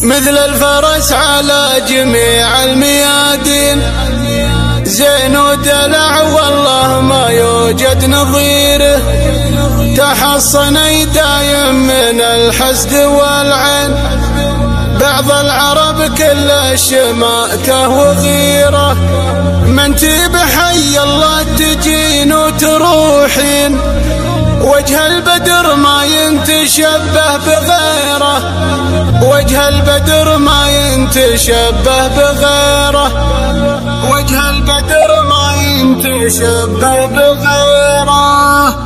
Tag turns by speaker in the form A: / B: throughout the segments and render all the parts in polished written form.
A: مثل الفرس على جميع الميادين، زين ودلع والله ما يوجد نظيره، تحصني دايم من الحسد والعين، بعض العرب كل شماته وغيره، من بحي الله تجين وتروحين، وجه البدر ما ينتشبه بغيره، وجه البدر ما ينتشبه بغيره، وجه البدر ما ينتشبه بغيره.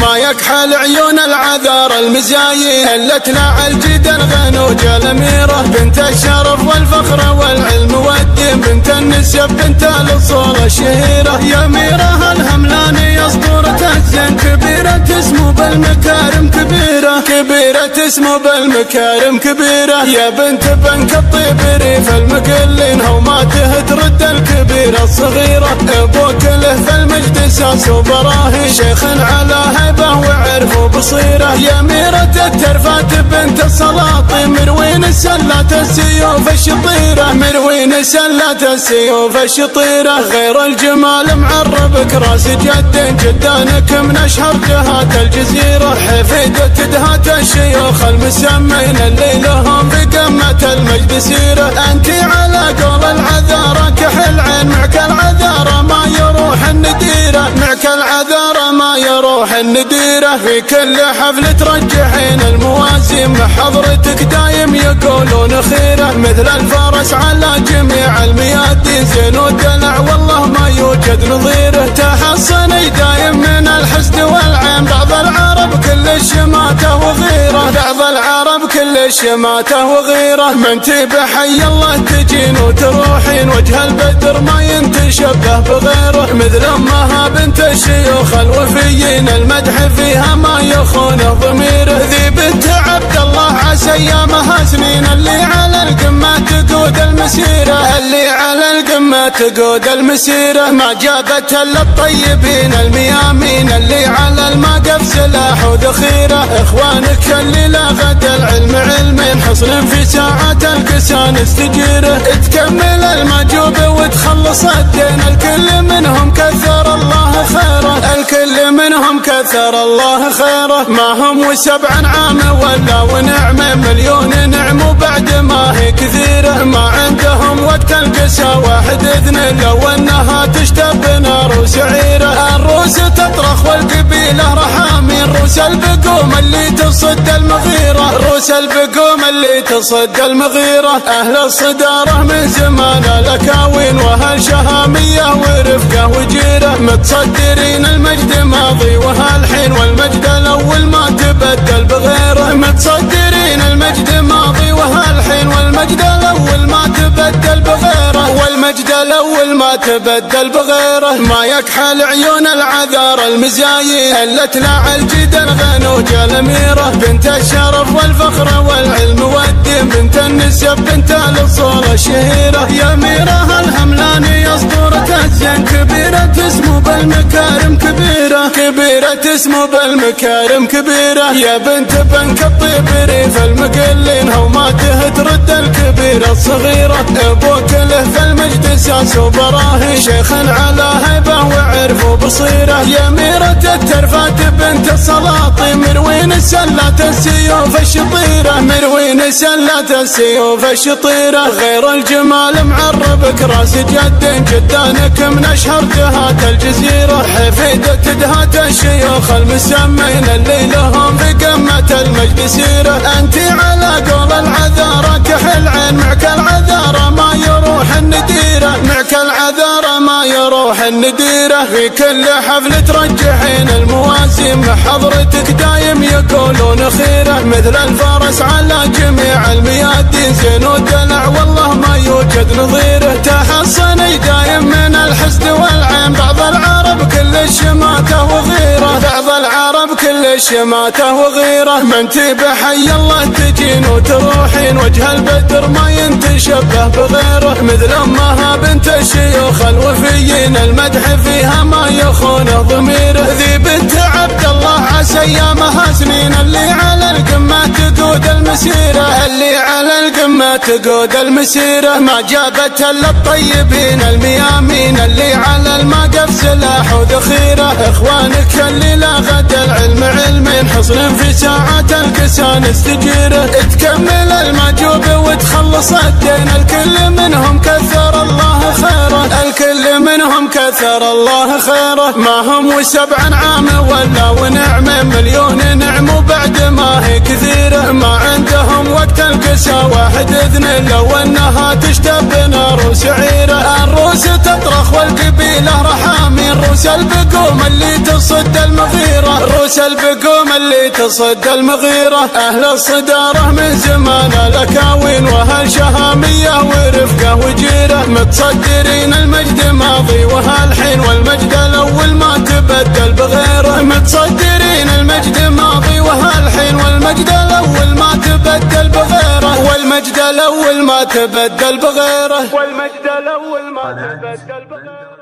A: ما يكحل عيون العذار المزايين، هلت لها الجدل غنوجة الأميرة، بنت الشرف والفخر والعلم والدين، بنت النسب بنت الأصول الشهيرة، يا أميرة الهملاني أسطورة الزين، كبيرة اسمه بالمكارم كبيرة، كبيرة اسمه بالمكارم كبيرة، يا بنت بنك الطيب ريف المقلين، هوماته ترد الكبيرة الصغيرة، أبوك له في المجد ساس وبراهي، شيخ على هيبة وعرف وبصيرة، يا أميرة الترفات بنت السلاطين، مروين سلات السيوف الشطيرة، مروين سلات السيوف الشطيرة، غير الجمال معربك راس جد، جدانك من أشهر جهات الجزيرة، حفيدة دهات الشيوخ المسمين، اللي لهم بقمة المجد سيرة، أنت على قول العذارى كحل عين، معك العذارى ما يروح النديرة، معك العذارى ما يروح النديرة، في كل حفل ترجحين المواسم، حضرتك دايم يقولون خيرة، مثل الفرس على جميع الميادين، زين ودلع والله ما يوجد نظيره، تحصني دايم من الحسد والعين، بعض العرب كل شماته وغيره، بعض العرب كل شماته وغيره، من بحي الله تجين وتروحين، وجه البدر ما ينتشبه بغيره، مثل امها بنت الشيوخ الوفيين، المدح فيها ما يخونه ضميره، ذي بنت عبد الله عسى ايامها سنين، اللي على القمة تقود المسيرة، اللي على القمة تقود المسيرة، ما جابت الا الطيبين الميامين، اللي على المقف سلاح وذخيرة، اخوانك اللي لا غد العلم علمين، حصن في ساعات القسان استجيره، تكمل المجوب وتخلص الدين، الكل منهم كثر الله خيره، الكل منهم كثر الله خيره، ما هم وسبع عام ولا ونعمة، مليون نعم وبعد ما هي كثيرة، ما عندهم وقت القسا واحد اذن، لو انها تشتب نار وسعيرة، الروس تطرخ والقبيلة رحامين، روس البقوم اللي تصد المغيرة، روس البقوم اللي تصد المغيرة، اهل الصدارة من زمان الاكاوين، واهل شهامية ورفقة وجيرة، متصدرين المجد ماضي وهالحين، والمجد الاول ما تبدل بغيره، متصدرين المجد ماضي وهالحين، والمجد الاول ما تبدل بغيره، والمجد الاول ما تبدل بغيره، ما يكحل عيون العذار المزايين، هلت لها الجدل غنوجة الأميرة، بنت الشرف والفخر والعلم والدين، بنت النسب بنت الأصول الشهيرة، يا أميرة الهملاني أسطورة الزين، كبيرة اسمه بالمكارم كبيرة، كبيرة اسمه بالمكارم كبيرة، يا بنت بنك الطيب ريف المقلين، هوماته ترد الكبيرة الصغيرة، أبوك له في المجد ساس وبراهي، شيخ على هيبة وعرف وبصيرة، يا أميرة الترفات بنت السلاطين، مروين سلات السيوف الشطيرة، مروين سلات السيوف الشطيرة، غير الجمال معربك راس جد، جدانك من أشهر جهات الجزيرة، حفيدة دهات الشيوخ المسمين، اللي لهم بقمة المجد سيرة، أنت على قول العذارى كحل عين، معك العذارى ما يروح النديرة، معك العذارى ما يروح النديرة، في كل حفل ترجحين المواسم، حضرتك دايم يقولون خيرة، مثل الفرس على جميع الميادين، زين ودلع والله ما يوجد نظيره، تحصني دايم من الحسد والعين، بعض العرب كل شماته وغيره، بعض العرب كل شماته وغيره، من بحي الله تجين وتروحين، وجه البدر ما ينتشبه بغيره، مثل امها بنت الشيوخ الوفيين، المدح فيها ما يخونه ضميره، ذي بنت عبد الله عسى ايامها سنين، اللي على القمة تقود المسيرة، المسيرة اللي على القمة تقود المسيرة، ما جابت الا الطيبين الميامين اللي على الموقف سلاح وذخيرة. اخوانك اللي لا غد العلم علمين، حصن في ساعات القسان استجيره، تكمل المجوب وتخلص الدين. الكل منهم كثر الله خيره، الكل منهم كثر الله خيره. ما هم وسبع عام ولا ونعمه، مليون نعم وبعد ما هي كثيره. ما عندهم وقت القسا واحد اثنين، لو انها تشتب نار وسعيره. الروس تطرخ والقبيله رحامين، روس البقوم اللي تصد المغيره، روس البقوم اللي تصد المغيره. اهل الصداره من زمان الاكاوين، واهل شهاميه ورفقه وجيره، متصدرين المجد ماضي وهالحين، والمجد الاول ما تبدل بغيره. متصدرين المجد ماضي وهالحين، والمجد الاول ما تبدل بغيره، والمجد الاول ما تبدل بغيره، والمجد الاول ما تبدل بغيره.